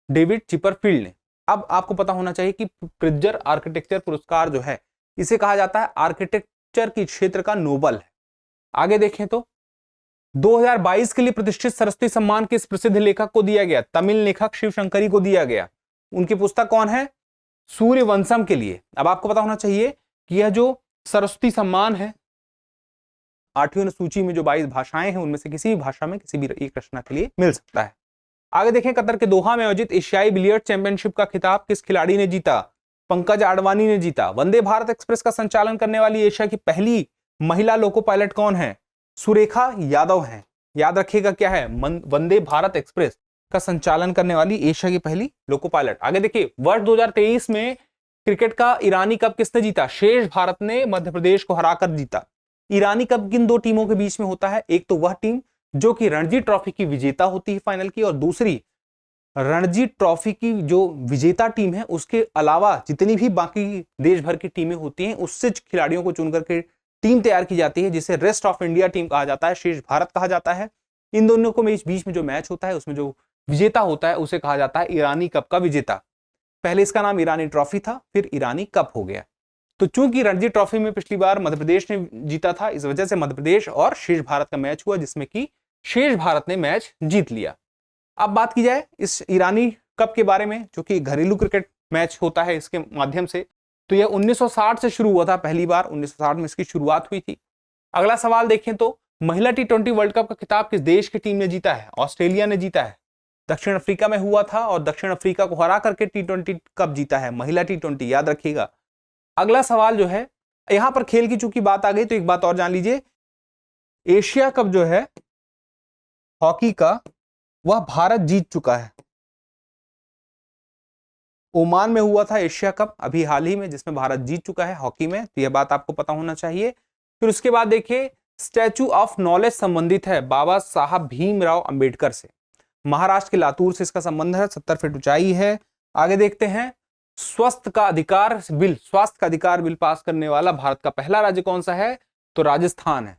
Speaker 1: डेविड चिपरफील्ड ने। अब आपको पता होना चाहिए कि प्रिट्जर आर्किटेक्चर पुरस्कार जो है इसे कहा जाता है आर्किटेक्चर की क्षेत्र का नोबल है। आगे देखें तो 2022 के लिए प्रतिष्ठित सरस्वती सम्मान किस प्रसिद्ध लेखक को दिया गया? तमिल लेखक शिव शंकरी को दिया गया। उनकी पुस्तक कौन है? सूर्यवंशम के लिए। अब आपको पता होना चाहिए कि यह जो सरस्वती सम्मान है 8वीं अनुसूची में जो 22 भाषाएं हैं उनमें से किसी भी भाषा में किसी भी एक रचना के लिए मिल सकता है। आगे देखें, कतर के दोहा में आयोजित एशियाई बिलियर्ड चैंपियनशिप का खिताब किस खिलाड़ी ने जीता? पंकज आडवाणी ने जीता। वंदे भारत एक्सप्रेस का संचालन करने वाली एशिया की पहली महिला लोको पायलट कौन है? सुरेखा यादव हैं। याद रखिएगा क्या है? वंदे भारत एक्सप्रेस का संचालन करने वाली एशिया की पहली लोको पायलट। आगे देखिए, वर्ष 2023 में क्रिकेट का ईरानी कप किसने जीता? शेष भारत ने मध्य प्रदेश को हराकर जीता। ईरानी कप किन दो टीमों के बीच में होता है? एक तो वह टीम जो कि रणजी ट्रॉफी की विजेता होती है फाइनल की, और दूसरी रणजी ट्रॉफी की जो विजेता टीम है उसके अलावा जितनी भी बाकी देश भर की टीमें होती हैं उससे खिलाड़ियों को चुनकर के टीम तैयार की जाती है, जिसे रेस्ट ऑफ इंडिया टीम कहा जाता है, शेष भारत कहा जाता है। इन दोनों को बीच में जो मैच होता है उसमें जो विजेता होता है उसे कहा जाता है ईरानी कप का विजेता। पहले इसका नाम ईरानी ट्रॉफी था, फिर ईरानी कप हो गया। तो चूंकि रणजी ट्रॉफी में पिछली बार मध्य प्रदेश ने जीता था, इस वजह से मध्य प्रदेश और शेष भारत का मैच हुआ, जिसमें कि शेष भारत ने मैच जीत लिया। अब बात की जाए इस ईरानी कप के बारे में, जो कि घरेलू क्रिकेट मैच होता है इसके माध्यम से, तो यह 1960 से शुरू हुआ था। पहली बार 1960 में इसकी शुरुआत हुई थी। अगला सवाल देखें तो महिला टी20 वर्ल्ड कप का खिताब किस देश की टीम ने जीता है? ऑस्ट्रेलिया ने जीता है। दक्षिण अफ्रीका में हुआ था और दक्षिण अफ्रीका को हरा करके टी20 कप जीता है, महिला टी20, याद रखिएगा। अगला सवाल जो है, यहां पर खेल की चूंकि बात आ गई तो एक बात और जान लीजिए, एशिया कप जो है हॉकी का वह भारत जीत चुका है। ओमान में हुआ था एशिया कप अभी हाल ही में, जिसमें भारत जीत चुका है हॉकी में, तो यह बात आपको पता होना चाहिए। फिर उसके बाद देखिए स्टैचू ऑफ नॉलेज संबंधित है बाबा साहब भीमराव अंबेडकर से। महाराष्ट्र के लातूर से इसका संबंध है, 70 फीट ऊंचाई है। आगे देखते हैं स्वास्थ्य का अधिकार बिल पास करने वाला भारत का पहला राज्य कौन सा है? तो राजस्थान है।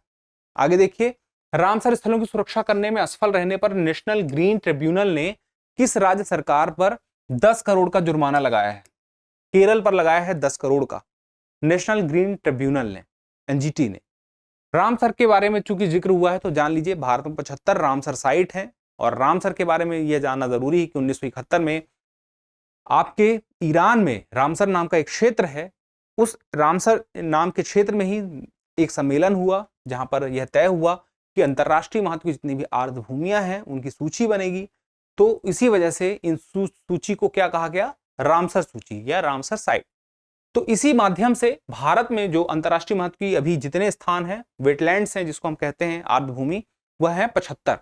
Speaker 1: आगे देखिए रामसर स्थलों की सुरक्षा करने में असफल रहने पर नेशनल ग्रीन ट्रिब्यूनल ने किस राज्य सरकार पर 10 करोड़ का जुर्माना लगाया है? केरल पर लगाया है 10 करोड़ का नेशनल ग्रीन ट्रिब्यूनल ने, एनजीटी ने। रामसर के बारे में चूंकि जिक्र हुआ है तो जान लीजिए भारत में 75 रामसर साइट हैं, और रामसर के बारे में यह जानना जरूरी है कि 1971 में आपके ईरान में रामसर नाम का एक क्षेत्र है, उस रामसर नाम के क्षेत्र में ही एक सम्मेलन हुआ जहां पर यह तय हुआ कि अंतरराष्ट्रीय महत्व की जितनी भी आर्द्र भूमियां हैं उनकी सूची बनेगी। तो इसी वजह से इन सूची को क्या कहा गया? रामसर सूची या रामसर साइट। तो इसी माध्यम से भारत में जो अंतरराष्ट्रीय महत्व की अभी जितने स्थान हैं, वेटलैंड्स हैं जिसको हम कहते हैं आर्द्र भूमि, वह है 75।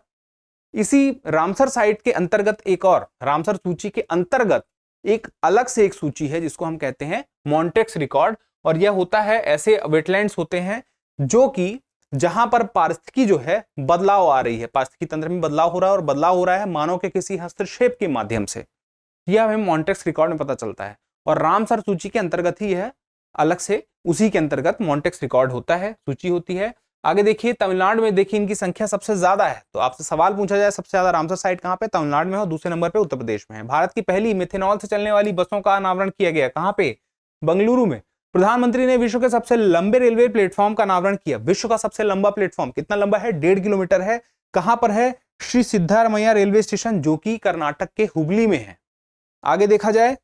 Speaker 1: इसी रामसर साइट के अंतर्गत एक और रामसर सूची के अंतर्गत एक अलग से एक सूची है जिसको हम कहते हैं मॉन्टेक्स रिकॉर्ड, और यह होता है ऐसे वेटलैंड्स होते हैं जो कि जहां पर पारिस्थितिकी जो है बदलाव आ रही है, पारिस्थितिकी तंत्र में बदलाव हो रहा है, और बदलाव हो रहा है मानव के किसी हस्तक्षेप के माध्यम से, यह हमें मॉन्टेक्स रिकॉर्ड में पता चलता है। और रामसर सूची के अंतर्गत ही यह अलग से उसी के अंतर्गत मॉन्टेक्स रिकॉर्ड होता है, सूची होती है। आगे देखिए तमिलनाडु में देखिए इनकी संख्या सबसे ज्यादा है, तो आपसे सवाल पूछा जाए सबसे ज्यादा रामसर साइट कहां पे? तमिलनाडु में है, और दूसरे नंबर पे उत्तर प्रदेश में है। भारत की पहली मिथेनॉल से चलने वाली बसों का अनावरण किया गया, कहां पे? बंगलुरु में। प्रधानमंत्री ने विश्व के सबसे लंबे रेलवे प्लेटफॉर्म का अनावरण किया। विश्व का सबसे लंबा प्लेटफॉर्म कितना लंबा है? 1.5 किलोमीटर है। कहां पर है? श्री सिद्धारमैया रेलवे स्टेशन, जो कि कर्नाटक के हुबली में है। आगे देखा जाए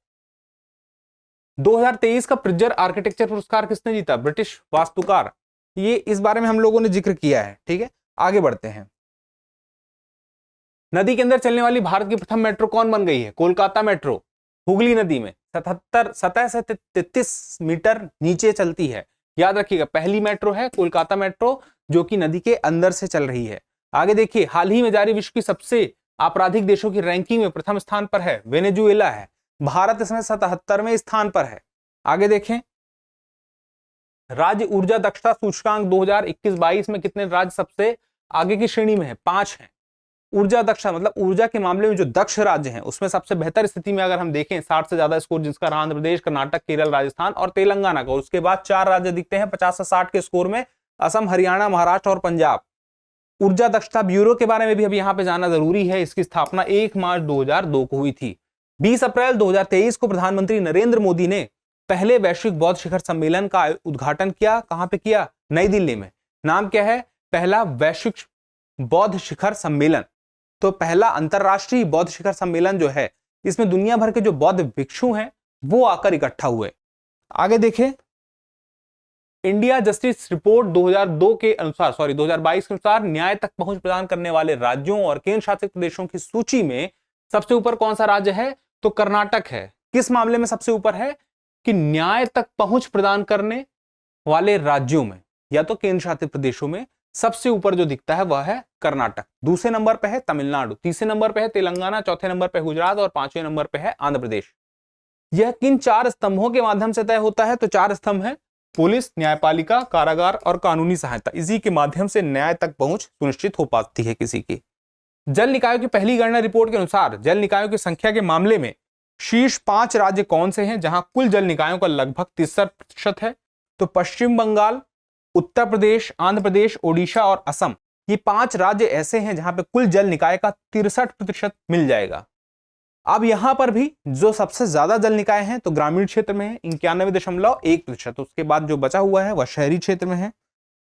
Speaker 1: 2023 का प्रिज्जर आर्किटेक्चर पुरस्कार किसने जीता? ब्रिटिश वास्तुकार। ये इस बारे में हम लोगों ने जिक्र किया है, ठीक है। आगे बढ़ते हैं। नदी के अंदर चलने वाली भारत की प्रथम मेट्रो कौन बन गई है? कोलकाता मेट्रो, हुगली नदी में 77 सतह से 33 मीटर नीचे चलती है, याद रखिएगा। पहली मेट्रो है कोलकाता मेट्रो, जो कि नदी के अंदर से चल रही है। आगे देखिए हाल ही में जारी विश्व की सबसे आपराधिक देशों की रैंकिंग में प्रथम स्थान पर है वेनेजुएला है। भारत इसमें 77वें स्थान पर है। आगे देखें राज्य ऊर्जा दक्षता सूचकांक 2021-22 में कितने राज्य सबसे आगे की श्रेणी में है? 5 हैं। ऊर्जा दक्षता मतलब ऊर्जा के मामले में जो दक्ष राज्य हैं उसमें सबसे बेहतर स्थिति में अगर हम देखें 60 से ज्यादा स्कोर जिसका आंध्र प्रदेश, कर्नाटक, केरल, राजस्थान और तेलंगाना का। उसके बाद 4 राज्य दिखते हैं 50 से 60 के स्कोर में, असम, हरियाणा, महाराष्ट्र और पंजाब। ऊर्जा दक्षता ब्यूरो के बारे में भी अभी यहां पे जाना जरूरी है। इसकी स्थापना 1 मार्च 2002 को हुई थी। 20 अप्रैल 2023 को प्रधानमंत्री नरेंद्र मोदी ने पहले वैश्विक बौद्ध शिखर सम्मेलन का उद्घाटन किया। कहां पे किया? नई दिल्ली में। नाम क्या है? पहला वैश्विक बौद्ध शिखर सम्मेलन। तो पहला अंतरराष्ट्रीय बौद्ध शिखर सम्मेलन जो है, इसमें दुनिया भर के जो बौद्ध भिक्षु हैं वो आकर इकट्ठा हुए। आगे देखें इंडिया जस्टिस रिपोर्ट 2022 के अनुसार न्याय तक पहुंच प्रदान करने वाले राज्यों और केंद्र शासित प्रदेशों की सूची में सबसे ऊपर कौन सा राज्य है? तो कर्नाटक है। किस मामले में सबसे ऊपर है? कि न्याय तक पहुंच प्रदान करने वाले राज्यों में या तो केंद्र शासित प्रदेशों में सबसे ऊपर जो दिखता है वह है कर्नाटक। दूसरे नंबर पे है तमिलनाडु, तीसरे नंबर पे है तेलंगाना, चौथे नंबर पे गुजरात और 5वें नंबर पे है आंध्र प्रदेश। यह किन 4 स्तंभों के माध्यम से तय होता है? तो 4 स्तंभ हैं, पुलिस, न्यायपालिका, कारागार और कानूनी सहायता। इसी के माध्यम से न्याय तक पहुंच सुनिश्चित हो पाती है किसी की। जल निकायों की पहली गणना रिपोर्ट के अनुसार जल निकायों की संख्या के मामले में शीर्ष 5 राज्य कौन से हैं जहां कुल जल निकायों का लगभग 63% है? तो पश्चिम बंगाल, उत्तर प्रदेश, आंध्र प्रदेश, ओडिशा और असम। ये 5 राज्य ऐसे हैं जहां पे कुल जल निकाय का 63% मिल जाएगा। अब यहां पर भी जो सबसे ज्यादा जल निकाय हैं तो ग्रामीण क्षेत्र में है 91.1%। उसके बाद जो बचा हुआ है वह शहरी क्षेत्र में है।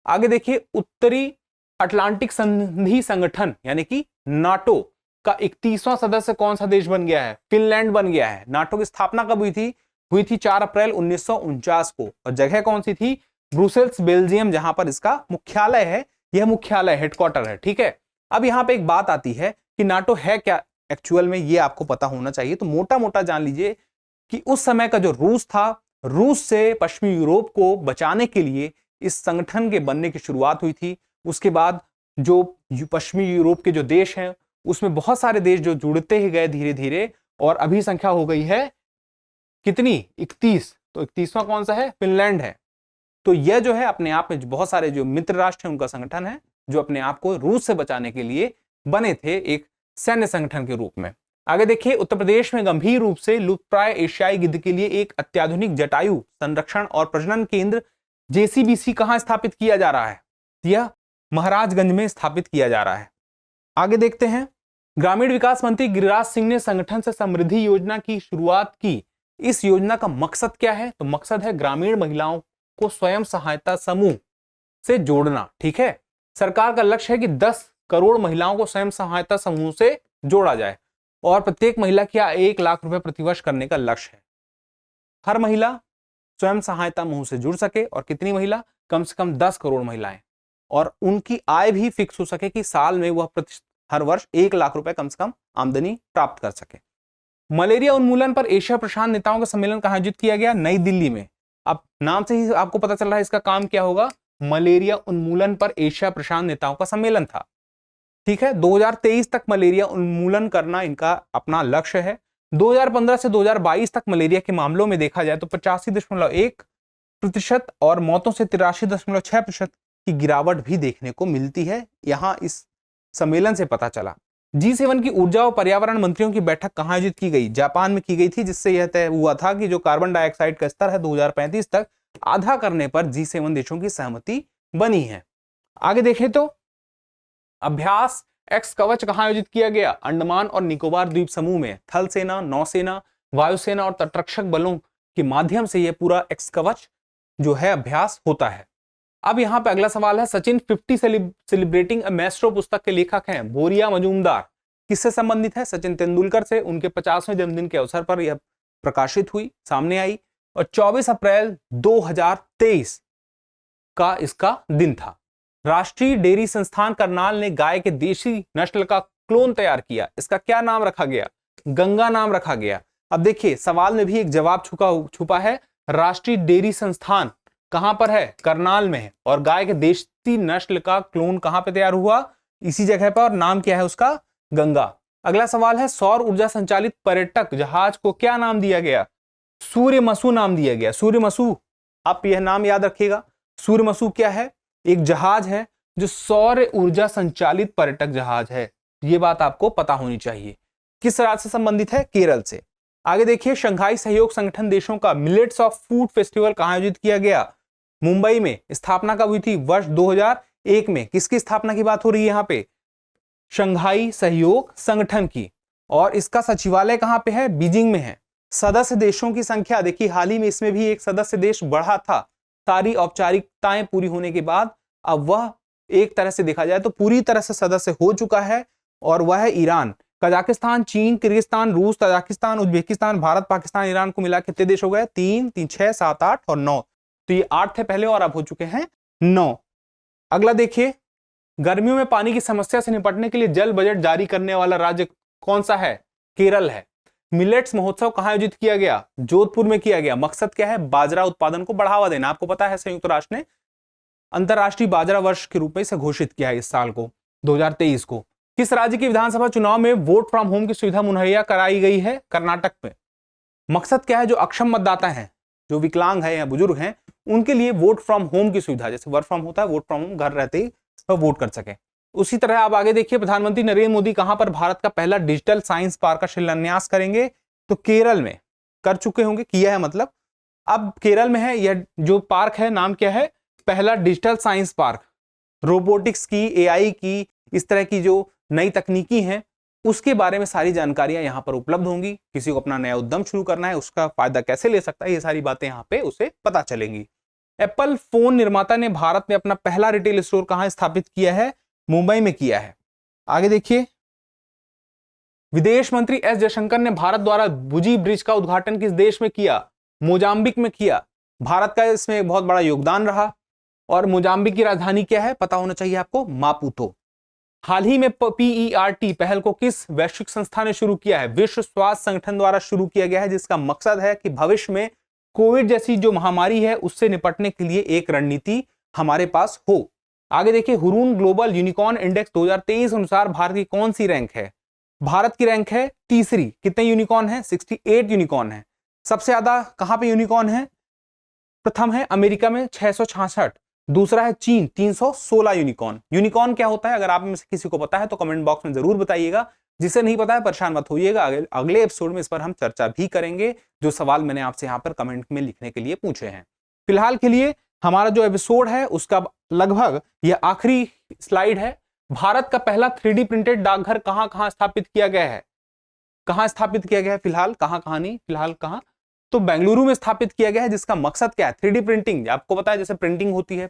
Speaker 1: आगे देखिए, उत्तरी अटलांटिक संधि संगठन यानी कि नाटो का 31वां सदस्य कौन सा देश बन गया है? फिनलैंड बन गया है। नाटो की स्थापना कब हुई थी? 4 अप्रैल 1949 को। और जगह कौन सी थी? ब्रुसेल्स, बेल्जियम, जहां पर इसका मुख्यालय है। यह मुख्यालय हेडक्वार्टर है। ठीक है, अब यहां पे एक बात आती है कि नाटो है क्या एक्चुअल में, ये आपको पता होना चाहिए। तो मोटा मोटा जान लीजिए कि उस समय का जो रूस था, रूस से पश्चिमी यूरोप को बचाने के लिए इस संगठन के बनने की शुरुआत हुई थी। उसके बाद जो पश्चिमी यूरोप के जो देश हैं उसमें बहुत सारे देश जो जुड़ते ही गए धीरे धीरे, और अभी संख्या हो गई है कितनी? 31। तो 31वां कौन सा है? फिनलैंड है। तो यह जो है अपने आप में बहुत सारे जो मित्र राष्ट्र हैं उनका संगठन है जो अपने आप को रूस से बचाने के लिए बने थे एक सैन्य संगठन के रूप में। आगे देखिए, उत्तर प्रदेश में गंभीर रूप से लुप्तप्राय एशियाई गिद्ध के लिए एक अत्याधुनिक जटायु संरक्षण और प्रजनन केंद्र JCBC कहां स्थापित किया जा रहा है? यह महाराजगंज में स्थापित किया जा रहा है। आगे देखते हैं, ग्रामीण विकास मंत्री गिरिराज सिंह ने संगठन से समृद्धि योजना की शुरुआत की। इस योजना का मकसद क्या है? तो मकसद है ग्रामीण महिलाओं को स्वयं सहायता समूह से जोड़ना। ठीक है, सरकार का लक्ष्य है कि 10 करोड़ महिलाओं को स्वयं सहायता समूह से जोड़ा जाए और प्रत्येक महिला की 1 लाख रुपए प्रतिवर्ष करने का लक्ष्य है। हर महिला स्वयं सहायता समूह से जुड़ सके, और कितनी महिला? कम से कम 10 करोड़ महिलाएं, और उनकी आय भी फिक्स हो सके कि साल में वह हर वर्ष 1 लाख रुपए कम से कम आमदनी प्राप्त कर सके। मलेरिया उन्मूलन पर एशिया प्रशांत नेताओं का सम्मेलन कहां आयोजित किया गया? नई दिल्ली में। अब नाम से ही आपको पता चल रहा है इसका काम क्या होगा। मलेरिया उन्मूलन पर एशिया प्रशांत नेताओं का सम्मेलन था। ठीक है, 2023 तक मलेरिया उन्मूलन करना इनका अपना लक्ष्य है। 2015 से 2022 तक मलेरिया के मामलों में देखा जाए तो 85.1% और मौतों से 83.6% की गिरावट भी देखने को मिलती है। यहां इस सम्मेलन से पता चला। G7 की ऊर्जा और पर्यावरण मंत्रियों की बैठक कहां आयोजित की गई? जापान में की गई थी, जिससे यह तय हुआ था कि जो कार्बन डाइऑक्साइड का स्तर है 2035 तक आधा करने पर G7 देशों की सहमति बनी है। आगे देखें तो अभ्यास एक्स कवच कहां आयोजित किया गया? अंडमान और निकोबार द्वीप समूह में। थल सेना, नौसेना, वायुसेना और तटरक्षक बलों के माध्यम से यह पूरा एक्स कवच जो है अभ्यास होता है। अब यहां पे अगला सवाल है, सचिन 50 सेलिब्रेटिंग अ मैस्ट्रो पुस्तक के लेखक हैं बोरिया मजूमदार। किससे संबंधित है? सचिन तेंदुलकर से। उनके 50वें जन्मदिन के अवसर पर यह प्रकाशित हुई, सामने आई, और 24 अप्रैल 2023 का इसका दिन था। राष्ट्रीय डेयरी संस्थान करनाल ने गाय के देशी नस्ल का क्लोन तैयार किया। इसका क्या नाम रखा गया? गंगा नाम रखा गया। अब देखिए, सवाल में भी एक जवाब छुपा है। राष्ट्रीय डेयरी संस्थान कहां पर है? करनाल में है। और गाय के देशी नस्ल का क्लोन कहां पे तैयार हुआ? इसी जगह पर। और नाम क्या है उसका? गंगा। अगला सवाल है, सौर ऊर्जा संचालित पर्यटक जहाज को क्या नाम दिया गया? सूर्यमसु नाम दिया गया। सूर्यमसु, आप यह नाम याद रखिएगा। सूर्यमसु क्या है? एक जहाज है जो सौर ऊर्जा संचालित पर्यटक जहाज है। यह बात आपको पता होनी चाहिए। किस राज्य से संबंधित है? केरल से। आगे देखिए, शंघाई सहयोग संगठन देशों का मिलेट्स ऑफ फूड फेस्टिवल कहां आयोजित किया गया? मुंबई में। स्थापना कब हुई थी? वर्ष 2001 में। किसकी स्थापना की बात हो रही है यहाँ पे? शंघाई सहयोग संगठन की। और इसका सचिवालय कहां पे है? बीजिंग में है। सदस्य देशों की संख्या देखिए, हाल ही में इसमें भी एक सदस्य देश बढ़ा था। सारी औपचारिकताएं पूरी होने के बाद अब वह एक तरह से देखा जाए तो पूरी तरह से सदस्य हो चुका है, और वह है ईरान। कजाकिस्तान, चीन, किर्गिस्तान, रूस, Tajikistan, Uzbekistan, Bharat, Pakistan, Iran को मिला कितने देश हो गए? 3, 3, 6, 7, 8 और 9। तो ये 8 थे पहले और अब हो चुके हैं 9। अगला देखिए, गर्मियों में पानी की समस्या से निपटने के लिए जल बजट जारी करने वाला राज्य कौन सा है? केरल है। मिलेट्स महोत्सव कहां आयोजित किया गया? जोधपुर में किया गया। मकसद क्या है? बाजरा उत्पादन को बढ़ावा देना। आपको पता है संयुक्त राष्ट्र ने अंतरराष्ट्रीय बाजरा वर्ष के रूप में इसे घोषित किया है इस साल को, 2023 को। किस राज्य की विधानसभा चुनाव में वोट फ्रॉम होम की सुविधा मुहैया कराई गई है? कर्नाटक में। मकसद क्या है, जो अक्षम मतदाता हैं, जो विकलांग है या बुजुर्ग हैं, उनके लिए वोट फ्रॉम होम की सुविधा, जैसे वर्क फ्रॉम होता है, वोट फ्रॉम होम, घर रहते ही तो वोट कर सके। उसी तरह आप आगे देखिए, प्रधानमंत्री नरेंद्र मोदी कहां पर भारत का पहला डिजिटल साइंस पार्क का शिलान्यास करेंगे, तो केरल में कर चुके होंगे, किया है मतलब, अब केरल में है। यह जो पार्क है नाम क्या है, पहला डिजिटल साइंस पार्क। रोबोटिक्स की, एआई की, इस तरह की जो नई तकनीकी हैं उसके बारे में सारी जानकारियां यहां पर उपलब्ध होंगी। किसी को अपना नया उद्यम शुरू करना है, उसका फायदा कैसे ले सकता है, ये सारी बातें यहां पे उसे पता चलेंगी। एप्पल फोन निर्माता ने भारत में अपना पहला रिटेल स्टोर कहां स्थापित किया है, मुंबई में किया है। आगे देखिए, विदेश मंत्री एस जयशंकर ने भारत द्वारा बुजी ब्रिज का उद्घाटन किस देश में किया, मोजाम्बिक में किया। भारत का इसमें एक बहुत बड़ा योगदान रहा। और मोजाम्बिक की राजधानी क्या है, पता होना चाहिए आपको, मापुतो। हाल ही में PERT पहल को किस वैश्विक संस्था ने शुरू किया है, विश्व स्वास्थ्य संगठन द्वारा शुरू किया गया है, जिसका मकसद है कि भविष्य में कोविड जैसी जो महामारी है उससे निपटने के लिए एक रणनीति हमारे पास हो। आगे देखिए, हुरून ग्लोबल यूनिकॉर्न इंडेक्स 2023 अनुसार भारत की कौन सी रैंक है, भारत की रैंक है तीसरी। कितने यूनिकॉर्न है, 68 यूनिकॉर्न है। सबसे ज्यादा कहां पे यूनिकॉर्न है, प्रथम है अमेरिका में 666, दूसरा है चीन 316 यूनिकॉर्न। यूनिकॉर्न क्या होता है, अगर आप में से किसी को पता है तो कमेंट बॉक्स में जरूर बताइएगा। जिसे नहीं पता है परेशान मत होइएगा, अगले एपिसोड में इस पर हम चर्चा भी करेंगे, जो सवाल मैंने आपसे यहाँ पर कमेंट में लिखने के लिए पूछे हैं। फिलहाल के लिए हमारा जो एपिसोड है उसका लगभग यह आखिरी स्लाइड है। भारत का पहला 3D प्रिंटेड डाकघर कहां कहां स्थापित किया गया है, कहां स्थापित किया गया है, फिलहाल कहां नहीं, फिलहाल कहां, तो बेंगलुरु में स्थापित किया गया है। जिसका मकसद क्या है, 3D प्रिंटिंग। आपको पता है जैसे प्रिंटिंग होती है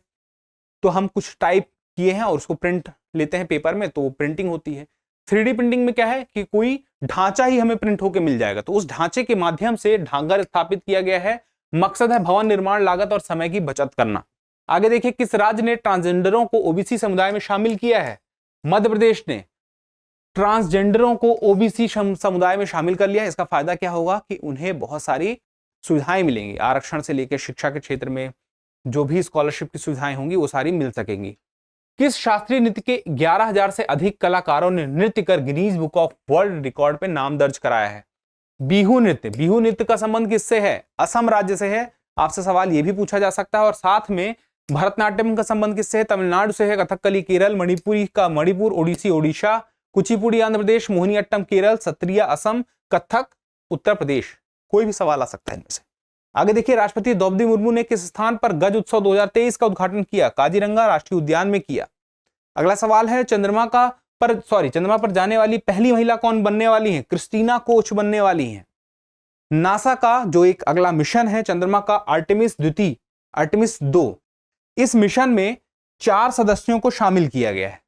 Speaker 1: तो हम कुछ टाइप किए हैं और उसको प्रिंट लेते हैं पेपर में, तो प्रिंटिंग होती है। 3D प्रिंटिंग में क्या है कि कोई ढांचा ही हमें प्रिंट होकर मिल जाएगा, तो उस ढांचे के माध्यम से डाकघर स्थापित किया गया है। मकसद है भवन निर्माण लागत और समय की बचत करना। आगे देखिए, किस राज्य ने ट्रांसजेंडरों को ओबीसी समुदाय में शामिल किया है, मध्य प्रदेश ने ट्रांसजेंडरों को ओबीसी समुदाय में शामिल कर लिया। इसका फायदा क्या होगा कि उन्हें बहुत सारी सुविधाएं मिलेंगी, आरक्षण से लेकर शिक्षा के क्षेत्र में जो भी स्कॉलरशिप की सुविधाएं होंगी वो सारी मिल सकेंगी। किस शास्त्रीय नृत्य के 11,000 से अधिक कलाकारों ने नृत्य कर Guinness book of world record पे नाम दर्ज कराया है, बिहू नृत्य। बिहू नृत्य का संबंध किससे है, असम राज्य से है। आपसे सवाल ये भी पूछा जा सकता है। और साथ में भरतनाट्यम का संबंध किससे है, तमिलनाडु से है, कथकली केरल, मणिपुरी का मणिपुर, ओडिसी ओडिशा, कुचिपुड़ी आंध्र प्रदेश, मोहिनीअट्टम केरल, सत्रिया असम, कथक उत्तर प्रदेश। कोई भी सवाल आ सकता है इनमें से। आगे देखिए, राष्ट्रपति द्रौपदी मुर्मू ने किस स्थान पर गज उत्सव 2023 का उद्घाटन किया, काजीरंगा राष्ट्रीय उद्यान में किया। अगला सवाल है, चंद्रमा पर जाने वाली पहली महिला कौन बनने वाली है, क्रिस्टीना कोच बनने वाली हैं। नासा का जो एक अगला मिशन है चंद्रमा का, आर्टेमिस 2, इस मिशन में 4 सदस्यों को शामिल किया गया है।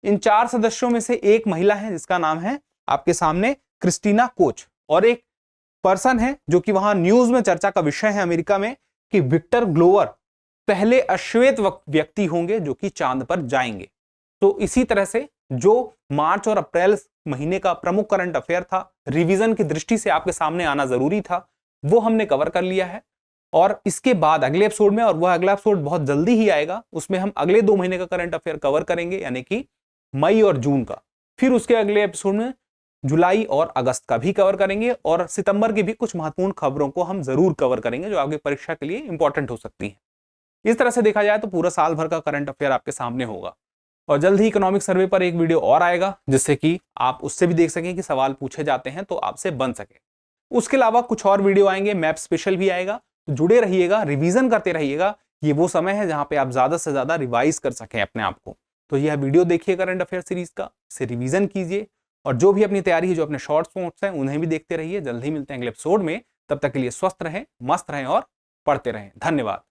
Speaker 1: इन 4 सदस्यों में से एक महिला है जिसका नाम है आपके सामने क्रिस्टीना कोच, और एक पर्सन है जो कि वहां न्यूज में चर्चा का विषय है अमेरिका में, कि विक्टर ग्लोवर पहले अश्वेत व्यक्ति होंगे जो कि चांद पर जाएंगे। तो इसी तरह से जो मार्च और अप्रैल महीने का प्रमुख करंट अफेयर था, रिवीजन की दृष्टि से आपके सामने आना जरूरी था, वो हमने कवर कर लिया है। और इसके बाद अगले एपिसोड में, और वह अगला एपिसोड बहुत जल्दी ही आएगा, उसमें हम अगले 2 महीने का करंट अफेयर कवर करेंगे, यानी कि मई और जून का। फिर उसके अगले एपिसोड में जुलाई और अगस्त का भी कवर करेंगे, और सितंबर की भी कुछ महत्वपूर्ण खबरों को हम जरूर कवर करेंगे जो आगे परीक्षा के लिए इंपॉर्टेंट हो सकती है। इस तरह से देखा जाए तो पूरा साल भर का करंट अफेयर आपके सामने होगा। और जल्द ही इकोनॉमिक सर्वे पर एक वीडियो और आएगा, जिससे कि आप उससे भी देख सकें कि सवाल पूछे जाते हैं तो आपसे बन सके। उसके अलावा कुछ और वीडियो आएंगे, मैप स्पेशल भी आएगा, तो जुड़े रहिएगा, रिवीजन करते रहिएगा। ये वो समय है जहां पे आप ज्यादा से ज्यादा रिवाइज कर सकें अपने आप को। तो यह वीडियो देखिए करंट अफेयर सीरीज का, इसे रिवीजन कीजिए, और जो भी अपनी तैयारी है, जो अपने शॉर्ट्स नोट्स हैं, उन्हें भी देखते रहिए। जल्द ही मिलते हैं अगले एपिसोड में, तब तक के लिए स्वस्थ रहें, मस्त रहें और पढ़ते रहें। धन्यवाद।